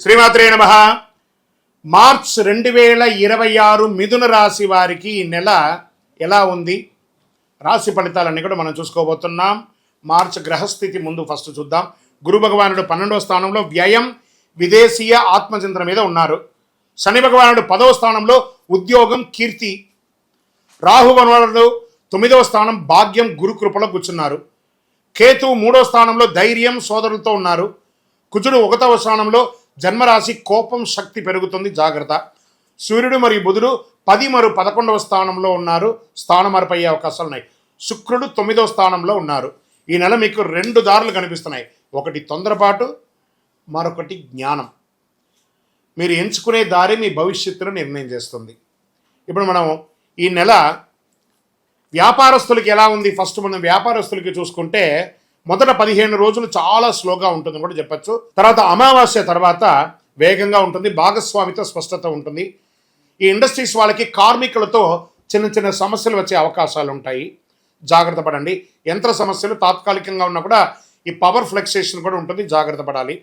శ్రీమాత్రే నమః. మార్చ్ 2026 మిథున రాశి వారికి ఈ నెల ఎలా ఉంది, రాశి ఫలితాలన్నీ కూడా మనం చూసుకోబోతున్నాం. మార్చ్ గ్రహస్థితి ముందు ఫస్ట్ చూద్దాం. గురు భగవానుడు 12వ స్థానంలో వ్యయం విదేశీయ ఆత్మచింతన మీద ఉన్నారు. శని భగవానుడు 10వ స్థానంలో ఉద్యోగం కీర్తి. రాహు భగవానుడు 9వ స్థానం భాగ్యం గురుకృపలో కూర్చున్నారు. కేతు 3వ స్థానంలో ధైర్యం సోదరులతో ఉన్నారు. కుజుడు 1వ స్థానంలో జన్మరాశి కోపం శక్తి పెరుగుతుంది, జాగ్రత్త. సూర్యుడు మరియు బుధుడు 10 మరియు 11వ స్థానంలో ఉన్నారు, స్థానం మార్పు అయ్యే అవకాశాలు ఉన్నాయి. శుక్రుడు 9వ స్థానంలో ఉన్నారు. ఈ నెల మీకు 2 దారులు కనిపిస్తున్నాయి. ఒకటి తొందరపాటు, మరొకటి జ్ఞానం. మీరు ఎంచుకునే దారి మీ భవిష్యత్తును నిర్ణయం చేస్తుంది. ఇప్పుడు మనం ఈ నెల వ్యాపారస్తులకి ఎలా ఉంది, ఫస్ట్ మనం వ్యాపారస్తులకి చూసుకుంటే మొదట 15 రోజులు చాలా స్లోగా ఉంటుందని కూడా చెప్పచ్చు. తర్వాత అమావాస్య తర్వాత వేగంగా ఉంటుంది, భాగస్వామితో స్పష్టత ఉంటుంది. ఈ ఇండస్ట్రీస్ వాళ్ళకి కార్మికులతో చిన్న చిన్న సమస్యలు వచ్చే అవకాశాలు ఉంటాయి, జాగ్రత్త పడండి. యంత్ర సమస్యలు తాత్కాలికంగా ఉన్నా కూడా ఈ పవర్ ఫ్లక్సేషన్ కూడా ఉంటుంది, జాగ్రత్త పడాలి.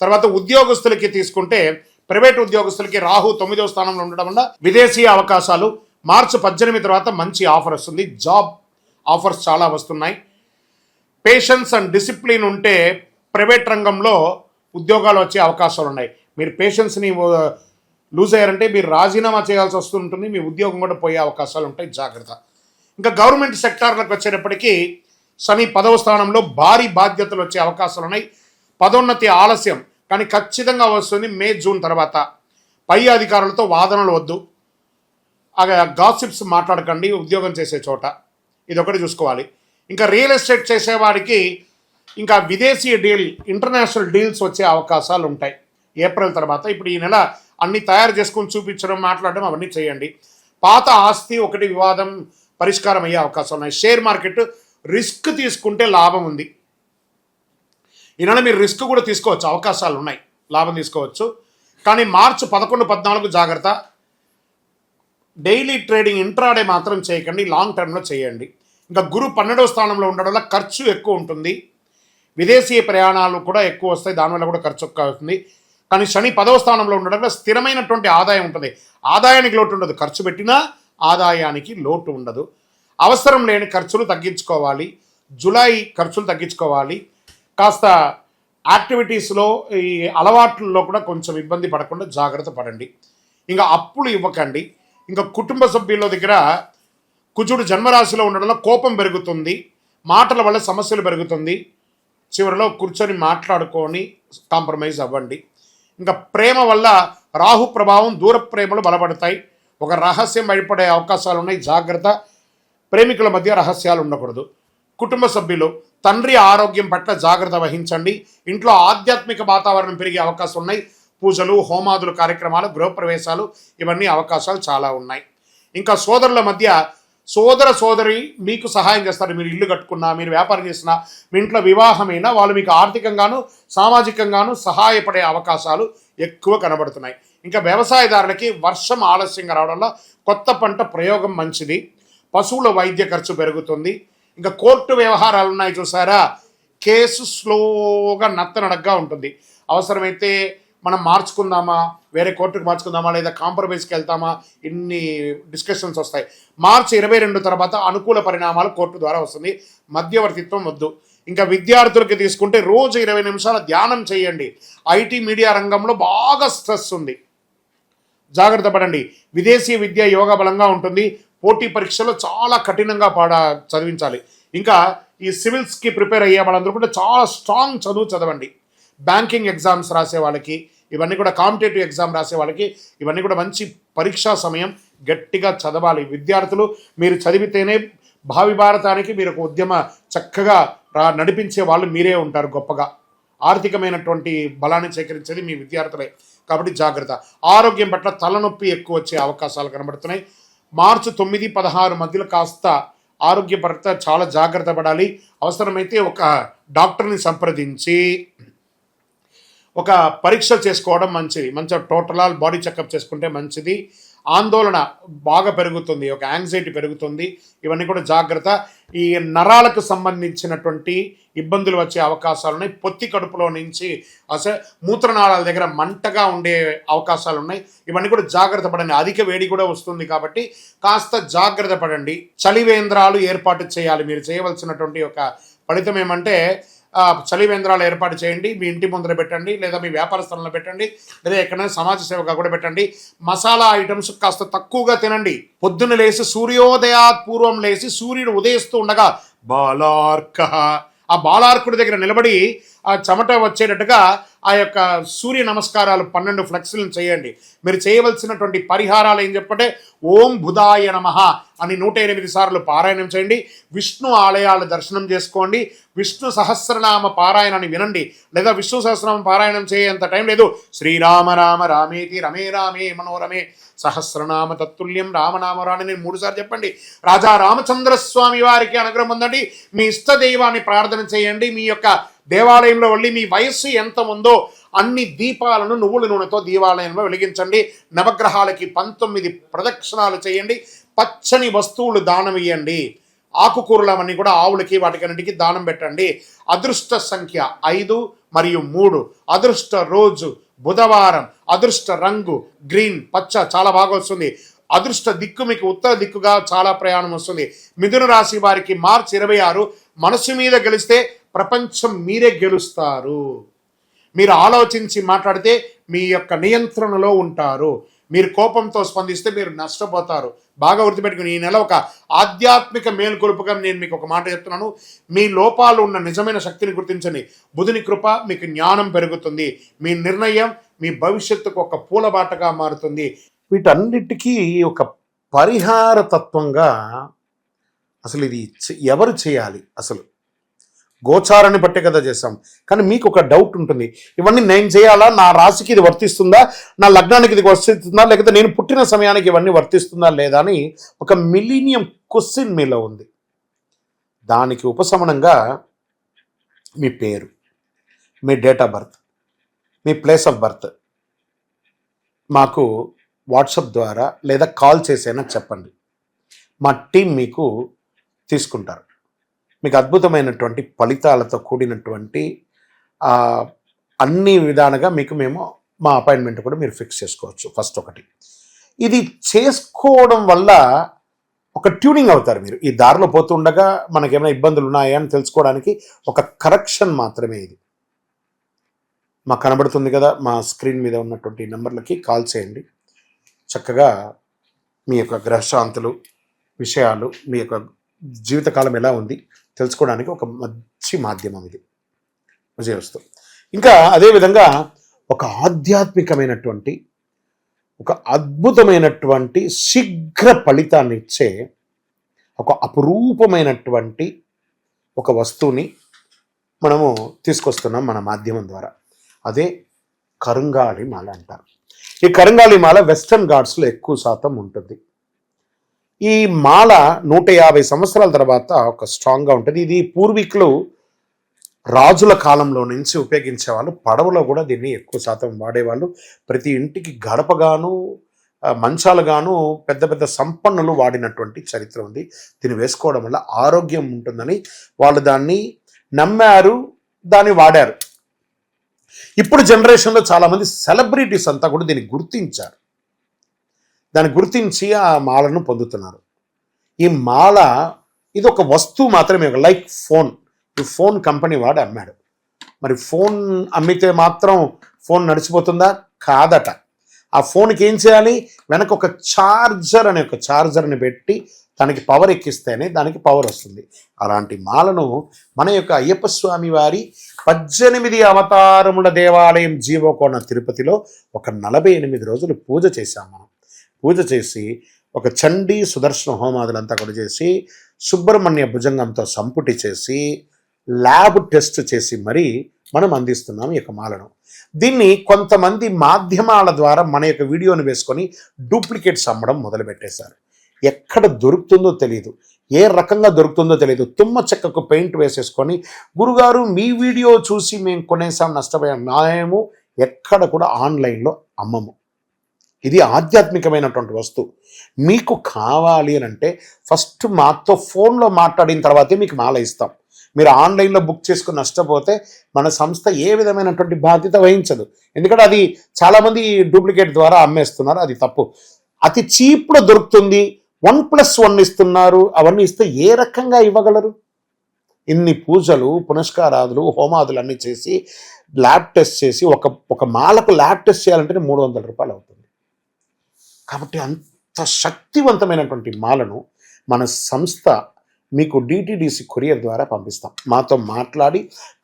తర్వాత ఉద్యోగస్తులకి తీసుకుంటే ప్రైవేట్ ఉద్యోగస్తులకి రాహు 9వ స్థానంలో ఉండడం వల్ల విదేశీ అవకాశాలు. మార్చి 18 తర్వాత మంచి ఆఫర్ వస్తుంది, జాబ్ ఆఫర్స్ చాలా వస్తున్నాయి. పేషెన్స్ అండ్ డిసిప్లిన్ ఉంటే ప్రైవేట్ రంగంలో ఉద్యోగాలు వచ్చే అవకాశాలు ఉన్నాయి. మీరు పేషెన్స్ని లూజ్ అయ్యారంటే మీరు రాజీనామా చేయాల్సి వస్తుంటుంది, మీ ఉద్యోగం కూడా పోయే అవకాశాలు ఉంటాయి, జాగ్రత్త. ఇంకా గవర్నమెంట్ సెక్టార్లకు వచ్చేటప్పటికీ శని 10వ స్థానంలో భారీ బాధ్యతలు వచ్చే అవకాశాలు ఉన్నాయి. పదోన్నతి ఆలస్యం కానీ ఖచ్చితంగా వస్తుంది మే జూన్ తర్వాత. పై అధికారులతో వాదనలు వద్దు, గాసిప్స్ మాట్లాడకండి ఉద్యోగం చేసే చోట, ఇది ఒకటి చూసుకోవాలి. ఇంకా రియల్ ఎస్టేట్ చేసేవాడికి ఇంకా విదేశీ డీల్, ఇంటర్నేషనల్ డీల్స్ వచ్చే అవకాశాలు ఉంటాయి ఏప్రిల్ తర్వాత. ఇప్పుడు ఈ నెల అన్ని తయారు చేసుకొని చూపించడం, మాట్లాడడం అవన్నీ చేయండి. పాత ఆస్తి ఒకటి వివాదం పరిష్కారం అయ్యే అవకాశాలు ఉన్నాయి. షేర్ మార్కెట్ రిస్క్ తీసుకుంటే లాభం ఉంది. ఈ నెల మీరు రిస్క్ కూడా తీసుకోవచ్చు, అవకాశాలు ఉన్నాయి, లాభం తీసుకోవచ్చు. కానీ మార్చి 11, 14 జాగ్రత్త. డైలీ ట్రేడింగ్ ఇంట్రాడే మాత్రం చేయకండి, లాంగ్ టర్మ్లో చేయండి. ఇంకా గురు 12వ స్థానంలో ఉండడం వల్ల ఖర్చు ఎక్కువ ఉంటుంది, విదేశీ ప్రయాణాలు కూడా ఎక్కువ వస్తాయి, దానివల్ల కూడా ఖర్చు ఎక్కువ అవుతుంది. కానీ శని 10వ స్థానంలో ఉండడం వల్ల స్థిరమైనటువంటి ఆదాయం ఉంటుంది, ఆదాయానికి లోటు ఉండదు, ఖర్చు పెట్టినా ఆదాయానికి లోటు ఉండదు. అవసరం లేని ఖర్చులు తగ్గించుకోవాలి, జూలై ఖర్చులు తగ్గించుకోవాలి. కాస్త యాక్టివిటీస్లో ఈ అలవాట్లలో కూడా కొంచెం ఇబ్బంది పడకుండా జాగ్రత్త పడండి. ఇంకా అప్పులు ఇవ్వకండి. ఇంకా కుటుంబ సభ్యుల దగ్గర కుజుడు జన్మరాశిలో ఉండడంలో కోపం పెరుగుతుంది, మాటల వల్ల సమస్యలు పెరుగుతుంది. చివరిలో కూర్చొని మాట్లాడుకొని కాంప్రమైజ్ అవ్వండి. ఇంకా ప్రేమ వల్ల రాహు ప్రభావం, దూర ప్రేమలు బలపడతాయి, ఒక రహస్యం బయటపడే అవకాశాలు ఉన్నాయి, జాగ్రత్త. ప్రేమికుల మధ్య రహస్యాలు ఉండకూడదు. కుటుంబ సభ్యులు తండ్రి ఆరోగ్యం పట్ల జాగ్రత్త వహించండి. ఇంట్లో ఆధ్యాత్మిక వాతావరణం పెరిగే అవకాశం ఉన్నాయి. పూజలు, హోమాదులు, కార్యక్రమాలు, గృహప్రవేశాలు ఇవన్నీ అవకాశాలు చాలా ఉన్నాయి. ఇంకా సోదరుల మధ్య సోదర సోదరి మీకు సహాయం చేస్తారు. మీరు ఇల్లు కట్టుకున్నా, మీరు వ్యాపారం చేసినా, మీ ఇంట్లో వివాహమైనా వాళ్ళు మీకు ఆర్థికంగాను సామాజికంగాను సహాయపడే అవకాశాలు ఎక్కువ కనబడుతున్నాయి. ఇంకా వ్యవసాయదారులకి వర్షం ఆలస్యంగా రావడం వల్ల కొత్త పంట ప్రయోగం మంచిది. పశువుల వైద్య ఖర్చు పెరుగుతుంది. ఇంకా కోర్టు వ్యవహారాలు ఉన్నాయి చూసారా, కేసు స్లోగా నత్తనడగ్గా ఉంటుంది. అవసరమైతే మనం మార్చుకుందామా, వేరే కోర్టుకు మార్చుకుందామా, లేదా కాంప్రమైజ్కి వెళ్తామా, ఇన్ని డిస్కషన్స్ వస్తాయి. మార్చి 22 తర్వాత అనుకూల పరిణామాలు కోర్టు ద్వారా వస్తుంది, మధ్యవర్తిత్వం వద్దు. ఇంకా విద్యార్థులకి తీసుకుంటే రోజు 20 నిమిషాల ధ్యానం చేయండి. ఐటీ మీడియా రంగంలో బాగా స్ట్రెస్ ఉంది, జాగ్రత్త పడండి. విదేశీ విద్య యోగా బలంగా ఉంటుంది. పోటీ పరీక్షలో చాలా కఠినంగా చదివించాలి. ఇంకా ఈ సివిల్స్కి ప్రిపేర్ అయ్యే వాళ్ళందరూ కూడా చాలా స్ట్రాంగ్ చదువు చదవండి. బ్యాంకింగ్ ఎగ్జామ్స్ రాసే వాళ్ళకి ఇవన్నీ కూడా, కాంపిటేటివ్ ఎగ్జామ్ రాసే వాళ్ళకి ఇవన్నీ కూడా మంచి పరీక్షా సమయం, గట్టిగా చదవాలి. విద్యార్థులు మీరు చదివితేనే భావి భారతానికి మీరు ఒక ఉద్యమ చక్కగా నడిపించే వాళ్ళు మీరే ఉంటారు. గొప్పగా ఆర్థికమైనటువంటి బలాన్ని సేకరించేది మీ విద్యార్థులే, కాబట్టి జాగ్రత్త. ఆరోగ్యం పట్ల తలనొప్పి ఎక్కువ వచ్చే అవకాశాలు కనబడుతున్నాయి. మార్చి 9, 16 మధ్యలో కాస్త ఆరోగ్య పట్ల చాలా జాగ్రత్త పడాలి. అవసరమైతే ఒక డాక్టర్ని సంప్రదించి ఒక పరీక్ష చేసుకోవడం మంచిది. మంచిగా టోటల్ బాడీ చెకప్ చేసుకుంటే మంచిది. ఆందోళన బాగా పెరుగుతుంది, ఒక యాంగ్జైటీ పెరుగుతుంది. ఇవన్నీ కూడా జాగ్రత్త. ఈ నరాలకు సంబంధించినటువంటి ఇబ్బందులు వచ్చే అవకాశాలు ఉన్నాయి. పొత్తి కడుపులో నుంచి అసలు మూత్రనాళాల దగ్గర మంటగా ఉండే అవకాశాలు ఉన్నాయి. ఇవన్నీ కూడా జాగ్రత్త పడండి. అధిక వేడి కూడా వస్తుంది కాబట్టి కాస్త జాగ్రత్త పడండి. చలివేంద్రాలు ఏర్పాటు చేయాలి. మీరు చేయవలసినటువంటి ఒక ఫలితం ఏమంటే చలివేంద్రాలు ఏర్పాటు చేయండి. మీ ఇంటి ముందర పెట్టండి, లేదా మీ వ్యాపార స్థలంలో పెట్టండి, లేదా ఎక్కడైనా సమాజ సేవగా కూడా పెట్టండి. మసాలా ఐటమ్స్ కాస్త తక్కువగా తినండి. పొద్దున్న లేచి సూర్యోదయాత్ పూర్వం లేచి సూర్యుడు ఉదయిస్తూ ఉండగా బాలార్క, ఆ బాలార్కుడి దగ్గర నిలబడి ఆ చెమట వచ్చేటట్టుగా ఆ యొక్క సూర్య నమస్కారాలు 12 ఫ్లెక్స్లను చేయండి. మీరు చేయవలసినటువంటి పరిహారాలు ఏం చెప్పంటే ఓం బుధాయ నమః అని 108 సార్లు పారాయణం చేయండి. విష్ణు ఆలయాలు దర్శనం చేసుకోండి. విష్ణు సహస్రనామ పారాయణాన్ని వినండి, లేదా విష్ణు సహస్రనామ పారాయణం చేయేంత టైం లేదు. శ్రీరామ రామ రామేతి రమే రామే మనోరమే సహస్రనామ తత్తుల్యం రామనామరాని నేను 3 సార్లు చెప్పండి. రాజా రామచంద్రస్వామి వారికి అనుగ్రహం పొందండి. మీ ఇష్ట దైవాన్ని ప్రార్థన చేయండి. మీ యొక్క దేవాలయంలో వెళ్ళి మీ వయస్సు ఎంత ఉందో అన్ని దీపాలను నువ్వుల నూనెతో దేవాలయంలో వెలిగించండి. నవగ్రహాలకి 19 ప్రదక్షిణాలు చేయండి. పచ్చని వస్తువులు దానం ఇవ్వండి. ఆకుకూరలు అవన్నీ కూడా ఆవులకి వాటికన్నిటికీ దానం పెట్టండి. అదృష్ట సంఖ్య 5 మరియు 3. అదృష్ట రోజు బుధవారం. అదృష్ట రంగు గ్రీన్, పచ్చ, చాలా బాగా వస్తుంది. అదృష్ట దిక్కు మీకు ఉత్తర దిక్కుగా చాలా ప్రయాణం వస్తుంది. మిథున రాశి వారికి మార్చి 26 మనసు మీద గెలిస్తే ప్రపంచం మీరే గెలుస్తారు. మీరు ఆలోచించి మాట్లాడితే మీ యొక్క నియంత్రణలో ఉంటారు. మీరు కోపంతో స్పందిస్తే మీరు నష్టపోతారు. బాగా గుర్తుపెట్టుకుని ఈ నెల ఒక ఆధ్యాత్మిక మేలుకొలుపుగా నేను మీకు ఒక మాట చెప్తున్నాను. మీ లోపాలు ఉన్న నిజమైన శక్తిని గుర్తించండి. బుధుని కృప మీకు జ్ఞానం పెరుగుతుంది. మీ నిర్ణయం మీ భవిష్యత్తుకు ఒక పూలబాటగా మారుతుంది. వీటన్నిటికీ ఒక పరిహార తత్వంగా అసలు ఇది ఎవరు చేయాలి? అసలు గోచారాన్ని బట్టే కదా చేస్తాం. కానీ మీకు ఒక డౌట్ ఉంటుంది, ఇవన్నీ నేను చేయాలా? నా రాశికి ఇది వర్తిస్తుందా? నా లగ్నానికి ఇది వర్తిస్తుందా? లేకపోతే నేను పుట్టిన సమయానికి ఇవన్నీ వర్తిస్తుందా లేదా అని ఒక మిలీనియం క్వశ్చన్ మీలో ఉంది. దానికి ఉపశమనంగా మీ పేరు, మీ డేట్ ఆఫ్ బర్త్, మీ ప్లేస్ ఆఫ్ బర్త్ మాకు వాట్సాప్ ద్వారా లేదా కాల్ చేసైనా చెప్పండి. మా టీం మీకు తీసుకుంటారు. మీకు అద్భుతమైనటువంటి ఫలితాలతో కూడినటువంటి అన్ని విధాలుగా మీకు మేము మా అపాయింట్మెంట్ కూడా మీరు ఫిక్స్ చేసుకోవచ్చు. ఫస్ట్ ఒకటి, ఇది చేసుకోవడం వల్ల ఒక ట్యూనింగ్ అవుతారు. మీరు ఈ దారిలో పోతుండగా మనకేమైనా ఇబ్బందులు ఉన్నాయా అని తెలుసుకోవడానికి ఒక కరెక్షన్ మాత్రమే ఇది. మాకు కనబడుతుంది కదా, మా స్క్రీన్ మీద ఉన్నటువంటి నెంబర్లకి కాల్ చేయండి. చక్కగా మీ యొక్క గ్రహశాంతులు విషయాలు, మీ యొక్క జీవితకాలం ఎలా ఉంది తెలుసుకోవడానికి ఒక మంచి మాధ్యమం ఇది. విజయవస్తు. ఇంకా అదేవిధంగా ఒక ఆధ్యాత్మికమైనటువంటి ఒక అద్భుతమైనటువంటి శీఘ్ర ఫలితాన్ని ఇచ్చే ఒక అపురూపమైనటువంటి ఒక వస్తువుని మనము తీసుకొస్తున్నాం మన మాధ్యమం ద్వారా. అదే కరుంగాళి మాల అంటారు. ఈ కరుంగాళి మాల వెస్టర్న్ ఘాట్స్లో ఎక్కువ శాతం ఉంటుంది. ఈ మాల 150 సంవత్సరాల తర్వాత ఒక స్ట్రాంగ్గా ఉంటుంది. ఇది పూర్వీకులు రాజుల కాలంలో నుంచి ఉపయోగించేవాళ్ళు. పడవలో కూడా దీన్ని ఎక్కువ శాతం వాడేవాళ్ళు. ప్రతి ఇంటికి గడపగాను మంచాలుగాను పెద్ద పెద్ద సంపన్నులు వాడినటువంటి చరిత్ర ఉంది. దీన్ని వేసుకోవడం వల్ల ఆరోగ్యం ఉంటుందని వాళ్ళు దాన్ని నమ్మారు, దాన్ని వాడారు. ఇప్పుడు జనరేషన్లో చాలామంది సెలబ్రిటీస్ అంతా కూడా దీన్ని గుర్తించారు. దాన్ని గుర్తించి ఆ మాలను పొందుతున్నారు. ఈ మాల ఇది ఒక వస్తువు మాత్రమే, లైక్ ఫోన్. ఈ ఫోన్ కంపెనీ వాడు అమ్మాడు. మరి ఫోన్ అమ్మితే మాత్రం ఫోన్ నడిచిపోతుందా? కాదట. ఆ ఫోన్కి ఏం చేయాలి? వెనక ఒక ఛార్జర్ అనే ఒక ఛార్జర్ని పెట్టి దానికి పవర్ ఎక్కిస్తేనే దానికి పవర్ వస్తుంది. అలాంటి మాలను మన యొక్క అయ్యప్ప స్వామి వారి 18 అవతారముల దేవాలయం జీవకోణ తిరుపతిలో ఒక 48 రోజులు పూజ చేశాం మనం. పూజ చేసి ఒక చండీ సుదర్శన హోమాదులంతా కూడా చేసి సుబ్రహ్మణ్య భుజంగంతో సంపుటి చేసి ల్యాబ్ టెస్ట్ చేసి మరీ మనం అందిస్తున్నాం ఈ యొక్క మాలను. దీన్ని కొంతమంది మాధ్యమాల ద్వారా మన యొక్క వీడియోని వేసుకొని డూప్లికేట్స్ అమ్మడం మొదలుపెట్టేశారు. ఎక్కడ దొరుకుతుందో తెలియదు, ఏ రకంగా దొరుకుతుందో తెలియదు. తుమ్మ చెక్కకు పెయింట్ వేసేసుకొని గురుగారు మీ వీడియో చూసి మేము కొనేసాం నష్టపోయాం. మేము ఎక్కడ కూడా ఆన్లైన్లో అమ్మము. ఇది ఆధ్యాత్మికమైనటువంటి వస్తువు. మీకు కావాలి అని అంటే ఫస్ట్ మాతో ఫోన్లో మాట్లాడిన తర్వాతే మీకు మాల ఇస్తాం. మీరు ఆన్లైన్లో బుక్ చేసుకుని నష్టపోతే మన సంస్థ ఏ విధమైనటువంటి బాధ్యత వహించదు. ఎందుకంటే అది చాలామంది డూప్లికేట్ ద్వారా అమ్మేస్తున్నారు, అది తప్పు. అతి చీప్లో దొరుకుతుంది, 1+1 ఇస్తున్నారు. అవన్నీ ఇస్తే ఏ రకంగా ఇవ్వగలరు? ఇన్ని పూజలు పునస్కారాదులు హోమాదులు అన్నీ చేసి ల్యాబ్ టెస్ట్ చేసి ఒక మాలకు ల్యాబ్ టెస్ట్ చేయాలంటే 300 రూపాయలు అవుతుంది. కాబట్టి అంత శక్తివంతమైనటువంటి మాలను మన సంస్థ మీకు డిటిడిసి కొరియర్ ద్వారా పంపిస్తాం. మాతో మాట్లాడి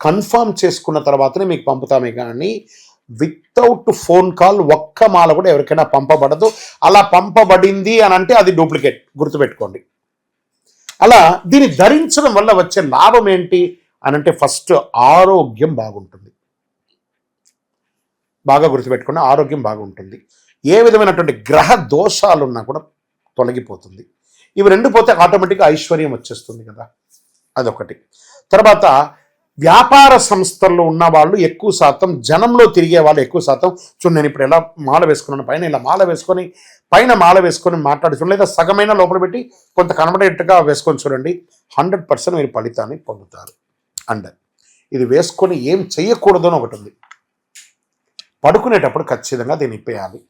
కన్ఫర్మ్ చేసుకున్న తర్వాతనే మీకు పంపుతామే కానీ వితౌట్ ఫోన్ కాల్ ఒక్క మాల కూడా ఎవరికైనా పంపబడదు. అలా పంపబడింది అని అంటే అది డూప్లికేట్, గుర్తుపెట్టుకోండి. అలా దీన్ని ధరించడం వల్ల వచ్చే లాభం ఏంటి అని అంటే ఫస్ట్ ఆరోగ్యం బాగుంటుంది. బాగా గుర్తుపెట్టుకోండి, ఆరోగ్యం బాగుంటుంది. ఏ విధమైనటువంటి గ్రహ దోషాలున్నా కూడా తొలగిపోతుంది. ఇవి రెండు పోతే ఆటోమేటిక్గా ఐశ్వర్యం వచ్చేస్తుంది కదా, అదొకటి. తర్వాత వ్యాపార సంస్థల్లో ఉన్న వాళ్ళు ఎక్కువ శాతం, జనంలో తిరిగే వాళ్ళు ఎక్కువ శాతం, చూడండి నేను ఇప్పుడు ఎలా మాల వేసుకున్నాను, పైన ఇలా మాల వేసుకొని పైన మాల వేసుకొని మాట్లాడుతున్నాను, లేదా సగమైన లోపల పెట్టి కొంత కనబడేట్టుగా వేసుకొని చూడండి, 100% మీరు ఫలితాన్ని పొందుతారు. అండ్ ఇది వేసుకొని ఏం చెయ్యకూడదు అని ఒకటి ఉంది. పడుకునేటప్పుడు ఖచ్చితంగా దీన్ని ఇప్పేయాలి.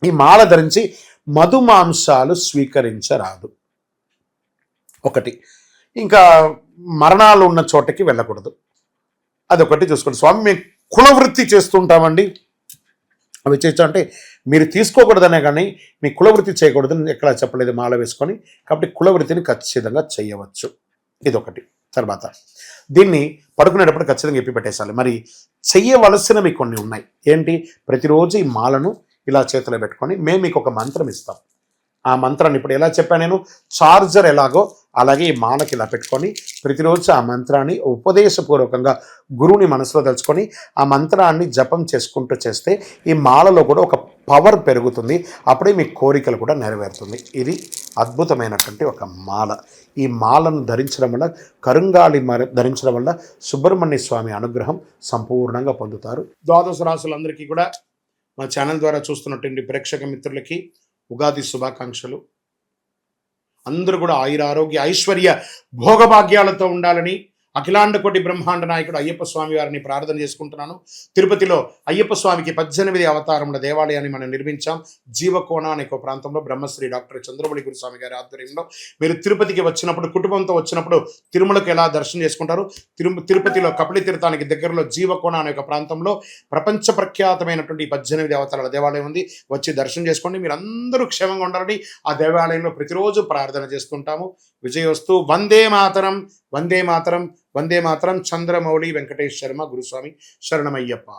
ఈ మాల ధరించి మధుమాంసాలు స్వీకరించరాదు, ఒకటి. ఇంకా మరణాలు ఉన్న చోటకి వెళ్ళకూడదు, అదొకటి చూసుకోండి. స్వామి మేము కులవృత్తి చేస్తుంటామండి, అవి చేయొచ్చు అంటే మీరు తీసుకోకూడదనే కానీ మీ కులవృత్తి చేయకూడదని ఎక్కడ చెప్పలేదు మాల వేసుకొని. కాబట్టి కులవృత్తిని ఖచ్చితంగా చేయవచ్చు, ఇదొకటి. తర్వాత దీన్ని పడుకునేటప్పుడు ఖచ్చితంగా ఎప్పి పెట్టేసాలి. మరి చెయ్యవలసినవి కొన్ని ఉన్నాయి. ఏంటి? ప్రతిరోజు ఈ మాలను ఇలా చేతిలో పెట్టుకొని మేము మీకు ఒక మంత్రం ఇస్తాం. ఆ మంత్రాన్ని ఇప్పుడు ఎలా చెప్పాను నేను, చార్జర్ ఎలాగో అలాగే ఈ మాలకి ఇలా పెట్టుకొని ప్రతిరోజు ఆ మంత్రాన్ని ఉపదేశపూర్వకంగా గురువుని మనసులో తలుచుకొని ఆ మంత్రాన్ని జపం చేసుకుంటూ చేస్తే ఈ మాలలో కూడా ఒక పవర్ పెరుగుతుంది. అప్పుడే మీ కోరికలు కూడా నెరవేరుతుంది. ఇది అద్భుతమైనటువంటి ఒక మాల. ఈ మాలను ధరించడం వల్ల, కరుంగాళి ధరించడం వల్ల సుబ్రహ్మణ్య స్వామి అనుగ్రహం సంపూర్ణంగా పొందుతారు. ద్వాదశ రాశులందరికీ కూడా మా ఛానల్ ద్వారా చూస్తున్నటువంటి ప్రేక్షక మిత్రులకి ఉగాది శుభాకాంక్షలు. అందరూ కూడా ఆయుర ఆరోగ్య ఐశ్వర్య భోగభాగ్యాలతో ఉండాలని అఖిలాండ కోటి బ్రహ్మాండ నాయకుడు అయ్యప్ప స్వామి వారిని ప్రార్థన చేసుకుంటున్నాను. తిరుపతిలో అయ్యప్ప స్వామికి 18 అవతారముల దేవాలయాన్ని మనం నిర్మించాం. జీవకోణ అనే ఒక ప్రాంతంలో బ్రహ్మశ్రీ డాక్టర్ చంద్రమౌళి గురుస్వామి గారి ఆధ్వర్యంలో మీరు తిరుపతికి వచ్చినప్పుడు, కుటుంబంతో వచ్చినప్పుడు తిరుమలకు ఎలా దర్శనం చేసుకుంటారు, తిరుపతిలో కపిలి తీర్థానికి దగ్గరలో జీవకోణ అనే ఒక ప్రాంతంలో ప్రపంచ ప్రఖ్యాతమైనటువంటి 18 అవతారాల దేవాలయం ఉంది. వచ్చి దర్శనం చేసుకోండి. మీరు అందరూ క్షేమంగా ఉండాలని ఆ దేవాలయంలో ప్రతిరోజు ప్రార్థన చేస్తుంటాము. విజయోస్తు. వందే మాతరం, వందే మాతరం, వందే మాతరం. చంద్రమౌళి వెంకటేష్ శర్మ గురుస్వామి. శరణమయ్యప్ప.